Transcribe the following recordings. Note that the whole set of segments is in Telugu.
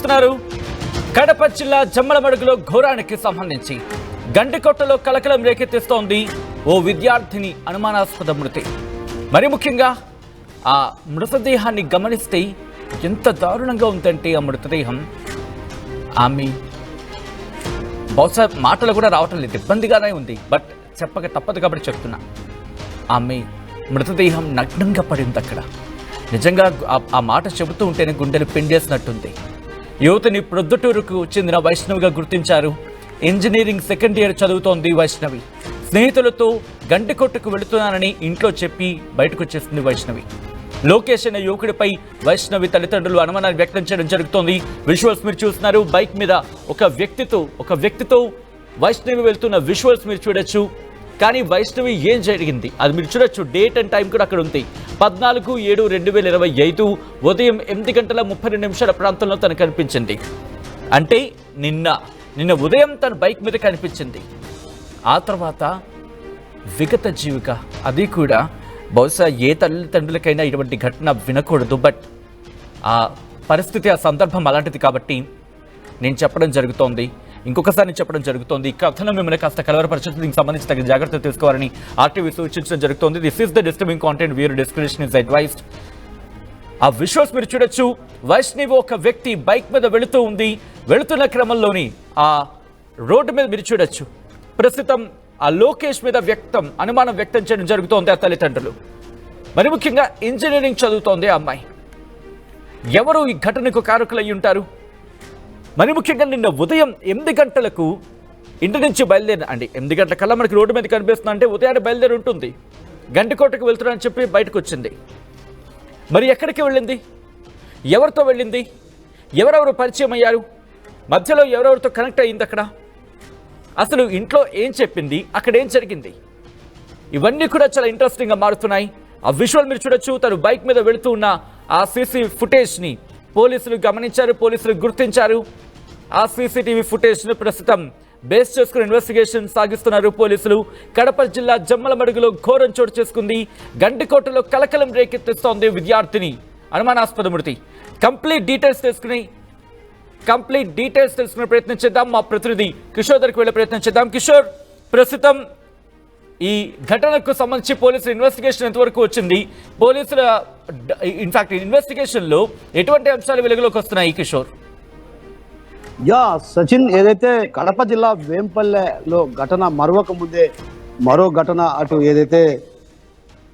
చూస్తున్నారు కడప జిల్లా జమ్మలమడుగులో ఘోరానికి సంబంధించి గండికొట్టలో కలకలం రేకెత్తిస్తోంది ఓ విద్యార్థిని అనుమానాస్పద మృతి. మరి ముఖ్యంగా ఆ మృతదేహాన్ని గమనిస్తే ఎంత దారుణంగా ఉందంటే ఆ మృతదేహం ఆమె బహుశా మాటలు కూడా రావటం లేదు, ఇబ్బందిగానే ఉంది, బట్ చెప్పక తప్పదు కాబట్టి చెప్తున్నా. ఆమె మృతదేహం నగ్నంగా పడింది అక్కడ. నిజంగా ఆ మాట చెబుతూ ఉంటేనే గుండెలు పిండేసినట్టుంది. యువతిని ప్రొద్దుటూరుకు చెందిన వైష్ణవిగా గుర్తించారు. ఇంజనీరింగ్ సెకండ్ ఇయర్ చదువుతోంది వైష్ణవి. స్నేహితులతో గండికొట్టుకు వెళుతున్నానని ఇంట్లో చెప్పి బయటకు వచ్చేసింది వైష్ణవి. లోకేష్ అనే యువకుడిపై వైష్ణవి తల్లిదండ్రులు అనుమానాలు వ్యక్తం చేయడం జరుగుతోంది. విజువల్స్ మీరు చూస్తున్నారు. బైక్ మీద ఒక వ్యక్తితో వైష్ణవి వెళ్తున్న విజువల్స్ మీరు చూడొచ్చు. కానీ వైష్ణవి ఏం జరిగింది అది మీరు చూడొచ్చు. డేట్ అండ్ టైం కూడా అక్కడ ఉంది. 14/7/2025 ఉదయం 8:32 ప్రాంతంలో తను కనిపించింది. అంటే నిన్న ఉదయం తన బైక్ మీద కనిపించింది. ఆ తర్వాత విగత జీవిక, అది కూడా బహుశా ఏ తల్లిదండ్రులకైనా ఇటువంటి ఘటన వినకూడదు, బట్ ఆ పరిస్థితి ఆ సందర్భం అలాంటిది కాబట్టి నేను చెప్పడం జరుగుతోంది. ఇంకొకసారి చెప్పడం జరుగుతోంది. ఈ కథనం మిమ్మల్ని కాస్త కలవరపరిచేందుకు దీనికి సంబంధించి తగిన జాగ్రత్తలు తీసుకోవాలని ఆర్టీవీ సూచించడం జరుగుతోంది. This is the disturbing content, viewer description is advised. ఆ విజువల్స్ మీరు చూడొచ్చు. వైష్ణవి ఒక వ్యక్తి బైక్ మీద వెళుతున్న క్రమంలోని ఆ రోడ్డు మీద మీరు చూడొచ్చు. ప్రస్తుతం ఆ లోకేష్ మీద అనుమానం వ్యక్తం చేయడం జరుగుతోంది ఆ తల్లిదండ్రులు. మరి ముఖ్యంగా ఇంజనీరింగ్ చదువుతోంది ఆ అమ్మాయి. ఎవరు ఈ ఘటనకు కారకులై ఉంటారు? మరి ముఖ్యంగా నిన్న ఉదయం 8 గంటలకు ఇంటి నుంచి బయలుదేరిన 8 గంటల కల్లా మనకి రోడ్డు మీద కనిపిస్తుంది. అంటే ఉదయాన్నే బయలుదేరి ఉంటుంది. గండికోటకు వెళ్తున్నానని చెప్పి బయటకు వచ్చింది. మరి ఎక్కడికి వెళ్ళింది? ఎవరితో వెళ్ళింది? ఎవరెవరు పరిచయం అయ్యారు? మధ్యలో ఎవరెవరితో కనెక్ట్ అయ్యింది? అక్కడ అసలు ఇంట్లో ఏం చెప్పింది? అక్కడ ఏం జరిగింది? ఇవన్నీ కూడా చాలా ఇంట్రెస్టింగ్గా మారుతున్నాయి. ఆ విజువల్ మీరు చూడొచ్చు. తను బైక్ మీద వెళుతూ ఉన్న ఆ సీసీ ఫుటేజ్ని పోలీసులు గమనించారు, పోలీసులు గుర్తించారు. ఆ సీసీటీవీ ఫుటేజ్ను ప్రస్తుతం బేస్ చేసుకుని ఇన్వెస్టిగేషన్ సాగిస్తున్నారు పోలీసులు. కడప జిల్లా జమ్మలమడుగులో ఘోరం చోటు చేసుకుంది. గండికోటలో కలకలం రేకెత్తిస్తోంది విద్యార్థిని అనుమానాస్పద మృతి. కంప్లీట్ డీటెయిల్స్ తెలుసుకునే ప్రయత్నం చేద్దాం. మా ప్రతినిధి కిషోర్ దగ్గరికి వెళ్ళే ప్రయత్నం చేద్దాం. కిషోర్, ప్రస్తుతం ఈ ఘటనకు సంబంధించి పోలీసుల ఇన్వెస్టిగేషన్ ఎంతవరకు వచ్చింది? పోలీసుల ఇన్ఫాక్ట్ ఇన్వెస్టిగేషన్లో ఎటువంటి అంశాలు వెలుగులోకి వస్తున్నాయి కిషోర్? సచిన్, ఏదైతే కడప జిల్లా వేంపల్లెలో ఘటన మరొక ముందే మరో ఘటన అటు ఏదైతే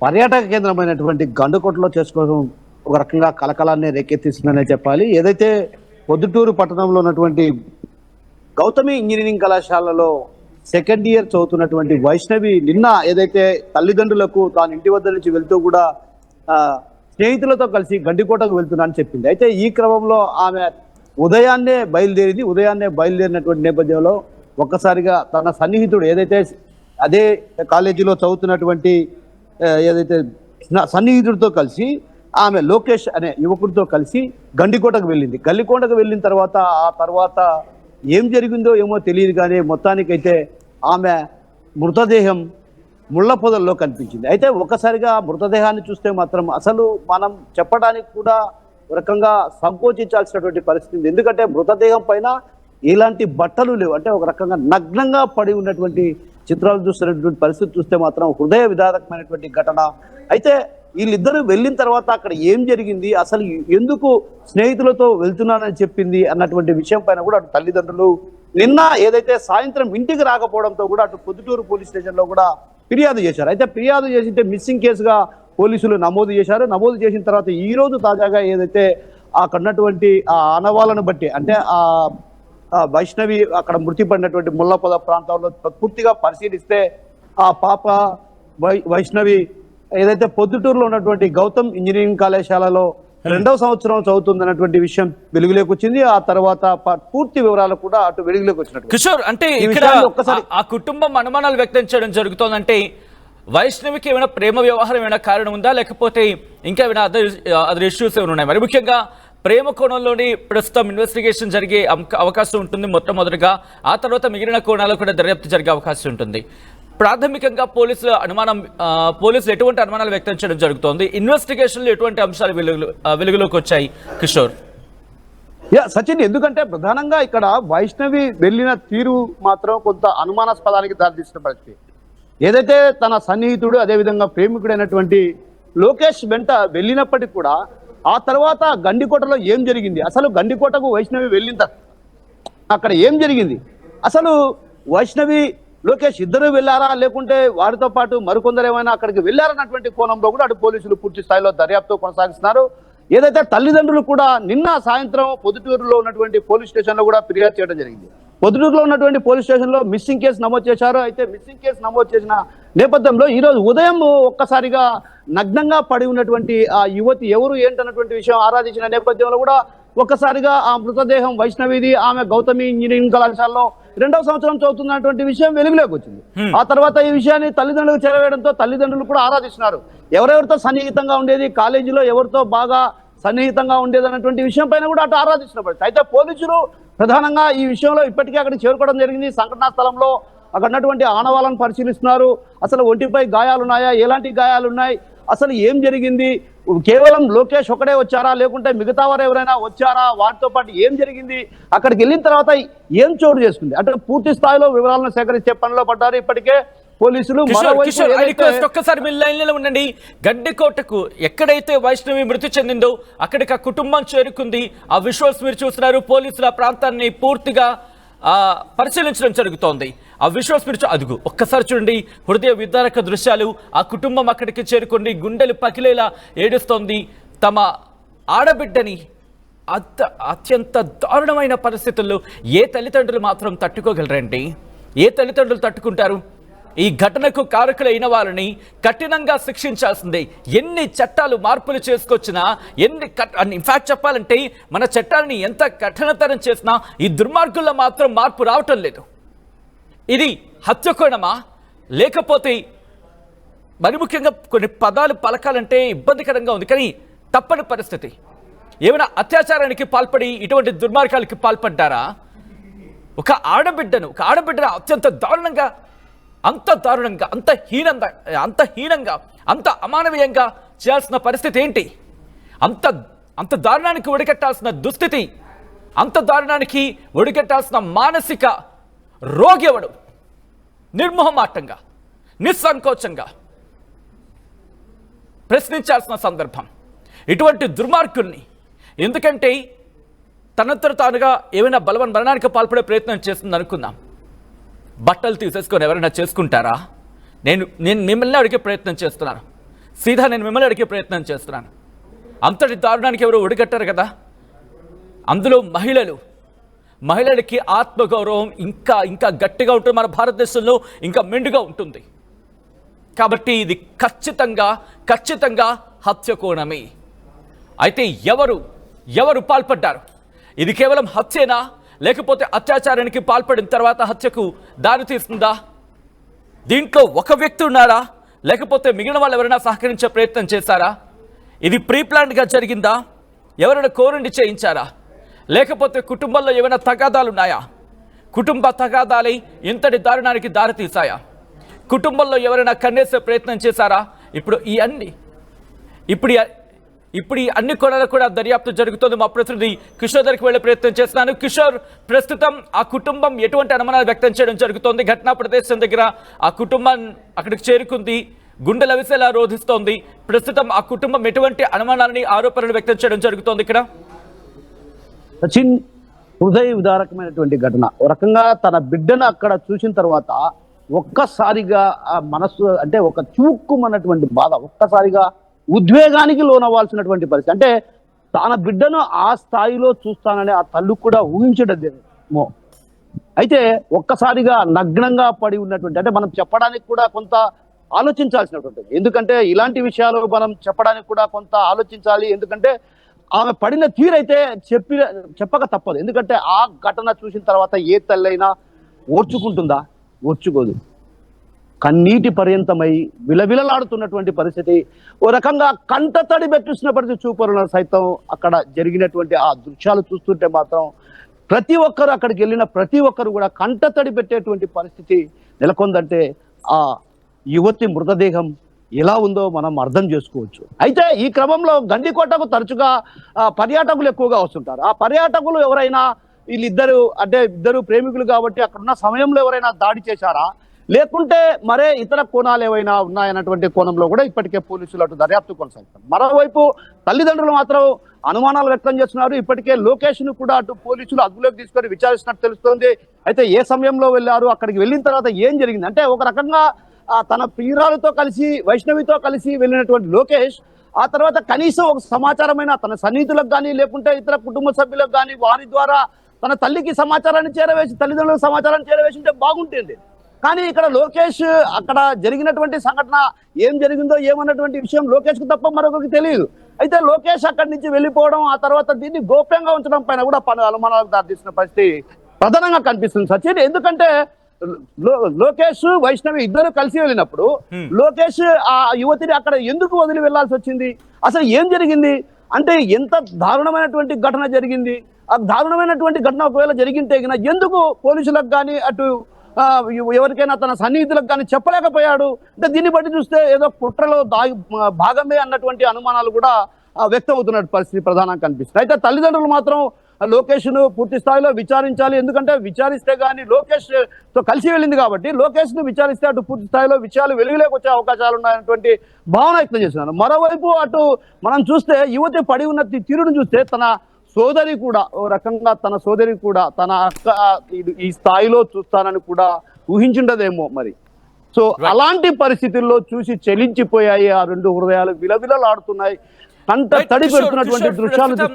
పర్యాటక కేంద్రమైనటువంటి గండుకోటలో చేసుకోవడం ఒక రకంగా కలకలాన్ని రేకెత్తిస్తుందనే చెప్పాలి. ఏదైతే పొద్దుటూరు పట్టణంలో ఉన్నటువంటి గౌతమి ఇంజనీరింగ్ కళాశాలలో సెకండ్ ఇయర్ చదువుతున్నటువంటి వైష్ణవి నిన్న ఏదైతే తల్లిదండ్రులకు తాను ఇంటి వద్ద నుంచి వెళ్తూ కూడా స్నేహితులతో కలిసి గండికోటకు వెళ్తున్నా అని చెప్పింది. అయితే ఈ క్రమంలో ఆమె ఉదయాన్నే బయలుదేరినటువంటి నేపథ్యంలో ఒక్కసారిగా తన సన్నిహితుడు ఏదైతే అదే కాలేజీలో చదువుతున్నటువంటి ఏదైతే సన్నిహితుడితో కలిసి ఆమె లోకేష్ అనే యువకుడితో కలిసి గండికోటకు వెళ్ళిన తర్వాత ఏం జరిగిందో ఏమో తెలియదు, కానీ మొత్తానికైతే ఆమె మృతదేహం ముళ్ళ పొదల్లో కనిపించింది. అయితే ఒక్కసారిగా మృతదేహాన్ని చూస్తే మాత్రం అసలు మనం చెప్పడానికి కూడా ఒక రకంగా సంకోచించాల్సినటువంటి పరిస్థితి. ఎందుకంటే మృతదేహం పైన ఎలాంటి బట్టలు లేవు. అంటే ఒక రకంగా నగ్నంగా పడి ఉన్నటువంటి చిత్రాలు చూస్తున్నటువంటి పరిస్థితి చూస్తే మాత్రం హృదయ విదారకమైనటువంటి ఘటన. అయితే వీళ్ళిద్దరూ వెళ్ళిన తర్వాత అక్కడ ఏం జరిగింది, అసలు ఎందుకు స్నేహితులతో వెళ్తున్నానని చెప్పింది అన్నటువంటి విషయం పైన కూడా అటు తల్లిదండ్రులు నిన్న ఏదైతే సాయంత్రం ఇంటికి రాకపోవడంతో కూడా అటు పొద్దుటూరు పోలీస్ స్టేషన్లో కూడా ఫిర్యాదు చేశారు. అయితే ఫిర్యాదు చేసింటే మిస్సింగ్ కేసుగా పోలీసులు నమోదు చేశారు. నమోదు చేసిన తర్వాత ఈ రోజు తాజాగా ఏదైతే అక్కడ ఉన్నటువంటి ఆ ఆనవాళ్ళను బట్టి, అంటే ఆ వైష్ణవి అక్కడ మృతి పడినటువంటి ముళ్ళపొద ప్రాంతంలో పూర్తిగా పరిశీలిస్తే ఆ పాప వైష్ణవి ఏదైతే పొద్దుటూరులో ఉన్నటువంటి గౌతమ్ ఇంజనీరింగ్ కళాశాలలో 2వ సంవత్సరం చదువుతుందన్నటువంటి విషయం వెలుగులోకి వచ్చింది. ఆ తర్వాత పూర్తి వివరాలు కూడా అటు వెలుగులోకి వచ్చినట్టు. కిషోర్, అంటే ఇక్కడ ఆ కుటుంబం అనుమానాలు వ్యక్తం చేయడం జరుగుతోందంటే వైష్ణవికి ఏమైనా ప్రేమ వ్యవహారం ఏమైనా కారణం ఉందా, లేకపోతే ఇంకా ఏమైనా అదర్ ఇష్యూస్ ఏమైనా ఉన్నాయి? మరి ముఖ్యంగా ప్రేమ కోణంలోని ప్రస్తుతం ఇన్వెస్టిగేషన్ జరిగే అవకాశం ఉంటుంది మొట్టమొదటిగా. ఆ తర్వాత మిగిలిన కోణాల్లో కూడా దర్యాప్తు జరిగే అవకాశం ఉంటుంది. ప్రాథమికంగా పోలీసులు ఎటువంటి అనుమానాలు వ్యక్తం చేయడం జరుగుతోంది? ఇన్వెస్టిగేషన్లో ఎటువంటి అంశాలు వెలుగులోకి వచ్చాయి కిషోర్? సచిన్, ఎందుకంటే ప్రధానంగా ఇక్కడ వైష్ణవి వెళ్ళిన తీరు మాత్రం కొంత అనుమానాస్పదానికి దారితీసిన పరిస్థితి. ఏదైతే తన సన్నిహితుడు అదేవిధంగా ప్రేమికుడైనటువంటి లోకేష్ వెంట వెళ్ళినప్పటికీ కూడా ఆ తర్వాత గండికోటలో ఏం జరిగింది, అసలు గండికోటకు వైష్ణవి వెళ్ళిన అక్కడ ఏం జరిగింది, అసలు వైష్ణవి లోకేష్ ఇద్దరు వెళ్ళారా లేకుంటే వారితో పాటు మరికొందరు ఏమైనా అక్కడికి వెళ్ళారన్నటువంటి కోణంలో కూడా అటు పోలీసులు పూర్తి స్థాయిలో దర్యాప్తు కొనసాగిస్తున్నారు. ఏదైతే తల్లిదండ్రులు కూడా నిన్న సాయంత్రం పొద్దుటూరులో ఉన్నటువంటి పోలీస్ స్టేషన్లో కూడా ఫిర్యాదు చేయడం జరిగింది. పొద్దుటూరులో ఉన్నటువంటి పోలీస్ స్టేషన్లో మిస్సింగ్ కేసు నమోదు చేశారు. అయితే మిస్సింగ్ కేసు నమోదు చేసిన నేపథ్యంలో ఈరోజు ఉదయం ఒక్కసారిగా నగ్నంగా పడి ఉన్నటువంటి ఆ యువతి ఎవరు ఏంటన్నటువంటి విషయం ఆరాధించిన నేపథ్యంలో కూడా ఒక్కసారిగా ఆ మృతదేహం వైష్ణవిది, ఆమె గౌతమి ఇంజనీరింగ్ కళాశాలలో 2వ సంవత్సరం చదువుతున్నటువంటి విషయం వెలుగులోకి వచ్చింది. ఆ తర్వాత ఈ విషయాన్ని తల్లిదండ్రులకు చేరవేయడంతో తల్లిదండ్రులు కూడా ఆరాధిస్తున్నారు. ఎవరెవరితో సన్నిహితంగా ఉండేది, కాలేజీలో ఎవరితో బాగా సన్నిహితంగా ఉండేది అన్నటువంటి విషయం పైన కూడా అటు ఆరాధిస్తున్నప్పుడు అయితే పోలీసులు ప్రధానంగా ఈ విషయంలో ఇప్పటికే అక్కడికి చేరుకోవడం జరిగింది. సంఘటనా స్థలంలో అక్కడ ఉన్నటువంటి ఆనవాళ్ళను పరిశీలిస్తున్నారు. అసలు ఒంటిపై గాయాలున్నాయా, ఎలాంటి గాయాలున్నాయి, అసలు ఏం జరిగింది, కేవలం లోకేష్ ఒకడే వచ్చారా లేకుంటే మిగతా వారు ఎవరైనా వచ్చారా, వాటితో పాటు ఏం జరిగింది, అక్కడికి వెళ్ళిన తర్వాత ఏం చోటు చేసుకుంది అంటే పూర్తి స్థాయిలో వివరాలను సేకరించే పనిలో పడ్డారు ఇప్పటికే పోలీసులు. ఒక్కసారి మీ లైన్లో ఉండండి. గడ్డికోటకు ఎక్కడైతే వైష్ణవి మృతి చెందిందో అక్కడికి ఆ కుటుంబం చేరుకుంది. ఆ విజువల్స్ మీరు చూస్తున్నారు. పోలీసులు ఆ ప్రాంతాన్ని పూర్తిగా పరిశీలించడం జరుగుతోంది. ఆ విజువల్స్ మీరు అదుగు ఒక్కసారి చూడండి. హృదయ విదారక దృశ్యాలు. ఆ కుటుంబం అక్కడికి చేరుకుంది, గుండెలు పగిలేలా ఏడుస్తోంది. తమ ఆడబిడ్డని అత్యంత దారుణమైన పరిస్థితుల్లో ఏ తల్లిదండ్రులు మాత్రం తట్టుకోగలరండి? ఏ తల్లిదండ్రులు తట్టుకుంటారు? ఈ ఘటనకు కారకులైన వారిని కఠినంగా శిక్షించాల్సిందే. ఎన్ని చట్టాలు మార్పులు చేసుకొచ్చినా, ఇన్ఫాక్ట్ చెప్పాలంటే మన చట్టాలని ఎంత కఠినతరం చేసినా ఈ దుర్మార్గుల్లో మాత్రం మార్పు రావటం లేదు. ఇది హత్యకోణమా లేకపోతే మరి ముఖ్యంగా కొన్ని పదాలు పలకాలంటే ఇబ్బందికరంగా ఉంది, కానీ తప్పని పరిస్థితి. ఏమైనా అత్యాచారానికి పాల్పడి ఇటువంటి దుర్మార్గాలకి పాల్పడ్డారా? ఒక ఆడబిడ్డను అత్యంత దారుణంగా, అంత హీనంగా అంత అమానవీయంగా చేయాల్సిన పరిస్థితి ఏంటి? అంత దారుణానికి ఒడిగట్టాల్సిన దుస్థితి, అంత దారుణానికి ఒడిగట్టాల్సిన మానసిక రోగి ఎవడు? నిర్మోహమాటంగా, నిస్సంకోచంగా ప్రశ్నించాల్సిన సందర్భం ఇటువంటి దుర్మార్గుల్ని. ఎందుకంటే తనంతట తానుగా ఏమైనా మరణానికి పాల్పడే ప్రయత్నం చేస్తుంది అనుకుందాం. బట్టలు తీసేసుకొని ఎవరైనా చేసుకుంటారా? నేను మిమ్మల్ని అడిగే ప్రయత్నం చేస్తున్నాను. నేను మిమ్మల్ని అడిగే ప్రయత్నం చేస్తున్నాను. అంతటి దారుణానికి ఎవరు ఒడిగట్టారు కదా. అందులో మహిళలకి ఆత్మగౌరవం ఇంకా గట్టిగా ఉంటుంది. మన భారతదేశంలో ఇంకా మెండుగా ఉంటుంది. కాబట్టి ఇది ఖచ్చితంగా హత్యకోణమే. అయితే ఎవరు పాల్పడ్డారు? ఇది కేవలం హత్యేనా లేకపోతే అత్యాచారానికి పాల్పడిన తర్వాత హత్యకు దారి తీస్తుందా? దీంట్లో ఒక వ్యక్తి ఉన్నారా లేకపోతే మిగిలిన వాళ్ళు ఎవరైనా సహకరించే ప్రయత్నం చేశారా? ఇది ప్రీ ప్లాన్డ్గా జరిగిందా? ఎవరైనా కోరుండి చేయించారా? లేకపోతే కుటుంబంలో ఏమైనా తగాదాలు ఉన్నాయా? కుటుంబ తగాదాలై ఇంతటి దారుణానికి దారి తీశాయా? కుటుంబంలో ఎవరైనా కన్నేసే ప్రయత్నం చేశారా? ఇప్పుడు ఈ అన్ని కోణాలు కూడా దర్యాప్తు జరుగుతుంది. మా ప్రతినిధి కిషోర్ దగ్గరికి వెళ్లే ప్రయత్నం చేస్తున్నాను. కిషోర్, ప్రస్తుతం ఆ కుటుంబం ఎటువంటి అనుమానాలు వ్యక్తం చేయడం జరుగుతోంది? ఘటనా ప్రదేశం దగ్గర ఆ కుటుంబం అక్కడికి చేరుకుంది, గుండెల విసేలా రోధిస్తోంది. ప్రస్తుతం ఆ కుటుంబం ఎటువంటి అనుమానాలని, ఆరోపణలు వ్యక్తం చేయడం జరుగుతోంది ఇక్కడ? సచిన్, హృదయ విదారకమైనటువంటి ఘటన. ఒక రకంగా తన బిడ్డను అక్కడ చూసిన తర్వాత ఒక్కసారిగా ఆ మనస్సు అంటే ఒక చూక్కుమన్నటువంటి బాధ, ఒక్కసారిగా ఉద్వేగానికి లోనవ్వాల్సినటువంటి పరిస్థితి. అంటే తన బిడ్డను ఆ స్థాయిలో చూస్తానని ఆ తల్లి కూడా ఊహించడమో. అయితే ఒక్కసారిగా నగ్నంగా పడి ఉన్నటువంటి, అంటే మనం చెప్పడానికి కూడా కొంత ఆలోచించాల్సినటువంటిది. ఎందుకంటే ఇలాంటి విషయాలు మనం చెప్పడానికి కూడా కొంత ఆలోచించాలి. ఎందుకంటే ఆమె పడిన తీరైతే చెప్పక తప్పదు. ఎందుకంటే ఆ ఘటన చూసిన తర్వాత ఏ తల్లైనా ఓర్చుకుంటుందా? ఓర్చుకోదు. కన్నీటి పర్యంతమై విలవిలలాడుతున్నటువంటి పరిస్థితి. ఓ రకంగా కంటతడి పెట్టిస్తున్న పరిస్థితి చూపరుల సైతం అక్కడ జరిగినటువంటి ఆ దృశ్యాలు చూస్తుంటే మాత్రం ప్రతి ఒక్కరు, అక్కడికి వెళ్ళిన ప్రతి ఒక్కరు కూడా కంటతడి పెట్టేటువంటి పరిస్థితి నెలకొందంటే ఆ యువతి మృతదేహం ఎలా ఉందో మనం అర్థం చేసుకోవచ్చు. అయితే ఈ క్రమంలో గండికోటకు తరచుగా పర్యాటకులు ఎక్కువగా వస్తుంటారు. ఆ పర్యాటకులు ఎవరైనా వీళ్ళిద్దరు అంటే ఇద్దరు ప్రేమికులు కాబట్టి అక్కడ ఉన్న సమయంలో ఎవరైనా దాడి చేశారా, లేకుంటే మరే ఇతర కోణాలు ఏవైనా ఉన్నాయన్నటువంటి కోణంలో కూడా ఇప్పటికే పోలీసులు అటు దర్యాప్తు కొనసాగుతారు. మరోవైపు తల్లిదండ్రులు మాత్రం అనుమానాలు వ్యక్తం చేస్తున్నారు. ఇప్పటికే లోకేష్ ను కూడా అటు పోలీసులు అదుపులోకి తీసుకొని విచారిస్తున్నట్టు తెలుస్తోంది. అయితే ఏ సమయంలో వెళ్ళారు, అక్కడికి వెళ్ళిన తర్వాత ఏం జరిగింది అంటే ఒక రకంగా తన ప్రియురాలతో కలిసి వైష్ణవితో కలిసి వెళ్ళినటువంటి లోకేష్ ఆ తర్వాత కనీసం ఒక సమాచారమైన తన సన్నిహితులకు కానీ లేకుంటే ఇతర కుటుంబ సభ్యులకు కానీ వారి ద్వారా తన తల్లికి సమాచారాన్ని చేరవేసి తల్లిదండ్రులకు సమాచారాన్ని చేరవేసి ఉంటే బాగుంటుంది. కానీ ఇక్కడ లోకేష్ అక్కడ జరిగినటువంటి సంఘటన ఏం జరిగిందో ఏమన్నటువంటి విషయం లోకేష్ కు తప్ప మరొకరికి తెలియదు. అయితే లోకేష్ అక్కడి నుంచి వెళ్ళిపోవడం ఆ తర్వాత దీన్ని గోప్యంగా ఉంచడం పైన కూడా పలు అనుమానాలకు దారితీసిన పరిస్థితి ప్రధానంగా కనిపిస్తుంది సచిన్. ఎందుకంటే లోకేష్ వైష్ణవి ఇద్దరు కలిసి వెళ్ళినప్పుడు లోకేష్ ఆ యువతిని అక్కడ ఎందుకు వదిలి వెళ్లాల్సి వచ్చింది, అసలు ఏం జరిగింది అంటే ఎంత దారుణమైనటువంటి ఘటన జరిగింది. ఆ దారుణమైనటువంటి ఘటన ఒకవేళ జరిగింటే ఎందుకు పోలీసులకు కానీ అటు ఎవరికైనా తన సన్నిహితులకు కానీ చెప్పలేకపోయాడు అంటే దీన్ని బట్టి చూస్తే ఏదో కుట్రలో భాగమే అన్నటువంటి అనుమానాలు కూడా వ్యక్తం అవుతున్న పరిస్థితి ప్రధానంగా కనిపిస్తుంది. అయితే తల్లిదండ్రులు మాత్రం లోకేష్ ను పూర్తి స్థాయిలో విచారించాలి, ఎందుకంటే విచారిస్తే గానీ లోకేష్ తో కలిసి వెళ్ళింది కాబట్టి లోకేష్ ను విచారిస్తే అటు పూర్తి స్థాయిలో విషయాలు వెలుగులోకి వచ్చే అవకాశాలు ఉన్నాయన్నటువంటి భావన వ్యక్తం చేస్తున్నారు. మరోవైపు అటు మనం చూస్తే యువతి పడి ఉన్న తీరును చూస్తే తన సోదరి కూడా ఓ రకంగా తన సోదరి కూడా తన అక్క ఈ స్థాయిలో చూస్తానని కూడా ఊహించుండదేమో మరి. సో అలాంటి పరిస్థితుల్లో చూసి చెలించిపోయాయి ఆ రెండు హృదయాలు, విలవిలలాడుతున్నాయి, కంట తడి పెడుతున్నటువంటి దృశ్యాలు.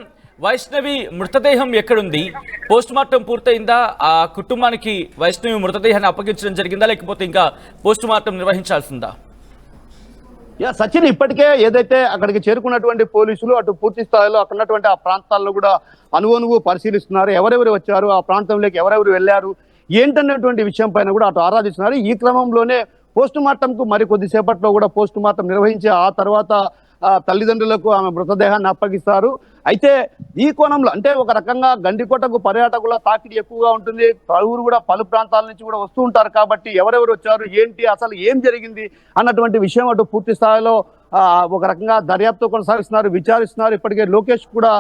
వైష్ణవి మృతదేహం ఎక్కడుంది? పోస్ట్ మార్టం పూర్తయిందా? ఆ కుటుంబానికి వైష్ణవి మృతదేహాన్ని అప్పగించడం జరిగిందా, లేకపోతే ఇంకా పోస్ట్ మార్టం నిర్వహించాల్సిందా? సచిన్, ఇప్పటికే ఏదైతే అక్కడికి చేరుకున్నటువంటి పోలీసులు అటు పూర్తి స్థాయిలో అక్కడ ఉన్నటువంటి ఆ ప్రాంతాల్లో కూడా అనువనువు పరిశీలిస్తున్నారు. ఎవరెవరు వచ్చారు, ఆ ప్రాంతంలోకి ఎవరెవరు వెళ్ళారు ఏంటన్నటువంటి విషయం పైన కూడా అటు ఆరాధిస్తున్నారు. ఈ క్రమంలోనే పోస్ట్ మార్టంకు మరి కొద్దిసేపట్లో కూడా పోస్ట్ మార్టం నిర్వహించి ఆ తర్వాత తల్లిదండ్రులకు ఆమె మృతదేహాన్ని అప్పగిస్తారు. అయితే ఈ కోణంలో అంటే ఒక రకంగా గండికోటకు పర్యాటకుల తాకిడి ఎక్కువగా ఉంటుంది. పలువురు కూడా పలు ప్రాంతాల నుంచి కూడా వస్తూ ఉంటారు కాబట్టి ఎవరెవరు వచ్చారు ఏంటి అసలు ఏం జరిగింది అన్నటువంటి విషయం అటు పూర్తి స్థాయిలో ఒక రకంగా దర్యాప్తు కొనసాగిస్తున్నారు, విచారిస్తున్నారు. ఇప్పటికే లోకేష్ కూడా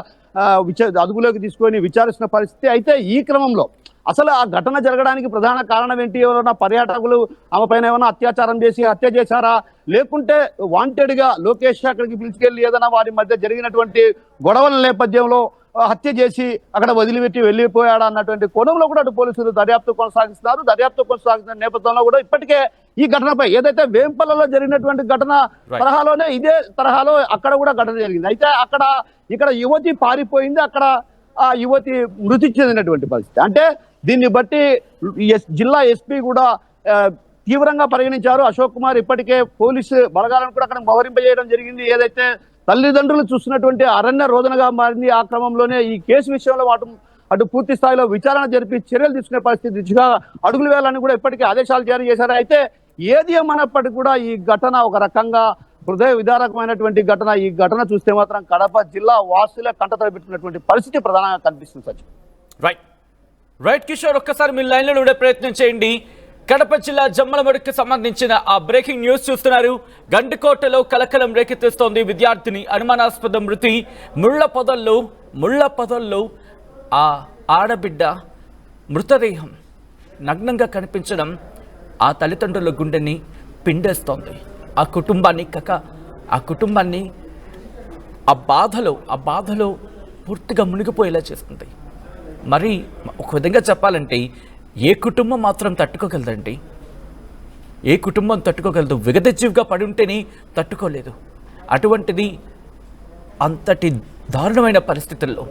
అదుపులోకి తీసుకొని విచారిస్తున్న పరిస్థితి. అయితే ఈ క్రమంలో అసలు ఆ ఘటన జరగడానికి ప్రధాన కారణం ఏంటి? ఎవరైనా పర్యాటకులు ఆమె పైన ఏమైనా అత్యాచారం చేసి హత్య చేశారా, లేకుంటే వాంటెడ్ గా లోకేష్ అక్కడికి పిలిచుకెళ్ళి ఏదైనా వారి మధ్య జరిగినటువంటి గొడవల నేపథ్యంలో హత్య చేసి అక్కడ వదిలిపెట్టి వెళ్ళిపోయాడా అన్నటువంటి కోణంలో కూడా అటు పోలీసులు దర్యాప్తు కొనసాగిస్తున్నారు. దర్యాప్తు కొనసాగుతున్న నేపథ్యంలో కూడా ఇప్పటికే ఈ ఘటనపై ఏదైతే వేంపల్లలో జరిగినటువంటి ఘటన తరహాలోనే ఇదే తరహాలో అక్కడ కూడా ఘటన జరిగింది. అయితే ఇక్కడ యువతి పారిపోయింది, అక్కడ ఆ యువతి మృతి చెందినటువంటి పరిస్థితి. అంటే దీన్ని బట్టి జిల్లా ఎస్పీ కూడా తీవ్రంగా పరిగణించారు. అశోక్ కుమార్ ఇప్పటికే పోలీసు బలగాలను కూడా అక్కడ మోహరింపజేయడం జరిగింది. ఏదైతే తల్లిదండ్రులు చూస్తున్నటువంటి అరణ్య రోదనగా మారింది. ఆ క్రమంలోనే ఈ కేసు విషయంలో అటు పూర్తి స్థాయిలో విచారణ జరిపి చర్యలు తీసుకునే పరిస్థితి దిశగా అడుగులు వేయాలని కూడా ఇప్పటికే ఆదేశాలు జారీ చేశారు. అయితే ఏది ఏమన్నప్పటికీ కూడా ఈ ఘటన ఒక రకంగా హృదయ విదారకమైనటువంటి ఘటన. ఈ ఘటన చూస్తే మాత్రం కడప జిల్లా వాసులే కంటతడి పెట్టినటువంటి పరిస్థితి ప్రధానంగా కనిపిస్తుంది సచిన్. రైట్ కిషోర్, ఒక్కసారి మీ లైన్లో ఉండే ప్రయత్నం చేయండి. కడప జిల్లా జమ్మలమడుగుకి సంబంధించిన ఆ బ్రేకింగ్ న్యూస్ చూస్తున్నారు. గండికోటలో కలకలం రేకెత్తిస్తోంది. విద్యార్థిని అనుమానాస్పద మృతి. ముళ్ళ పొదల్లో ఆ ఆడబిడ్డ మృతదేహం నగ్నంగా కనిపించడం ఆ తల్లిదండ్రుల గుండెని పిండేస్తోంది. ఆ కుటుంబాన్ని ఆ బాధలో పూర్తిగా మునిగిపోయేలా చేస్తుంది. మరి ఒక విధంగా చెప్పాలంటే ఏ కుటుంబం మాత్రం తట్టుకోగలదండి? ఏ కుటుంబం తట్టుకోగలదు? విగతజీవిగా పడి ఉంటేనే తట్టుకోలేదు. అటువంటిది అంతటి దారుణమైన పరిస్థితుల్లో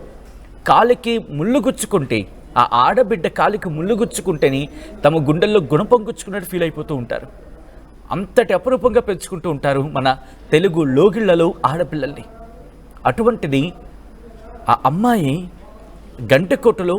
కాలికి ముళ్ళు గుచ్చుకుంటే, ఆ ఆడబిడ్డ కాలికి ముళ్ళు గుచ్చుకుంటేనే తమ గుండెల్లో గుణపొంగుచ్చుకున్నట్టు ఫీల్ అయిపోతూ ఉంటారు. అంతటి అపురూపంగా పెంచుకుంటూ ఉంటారు మన తెలుగు లోగిళ్లలో ఆడపిల్లల్ని. అటువంటిది ఆ అమ్మాయి గండికోటలో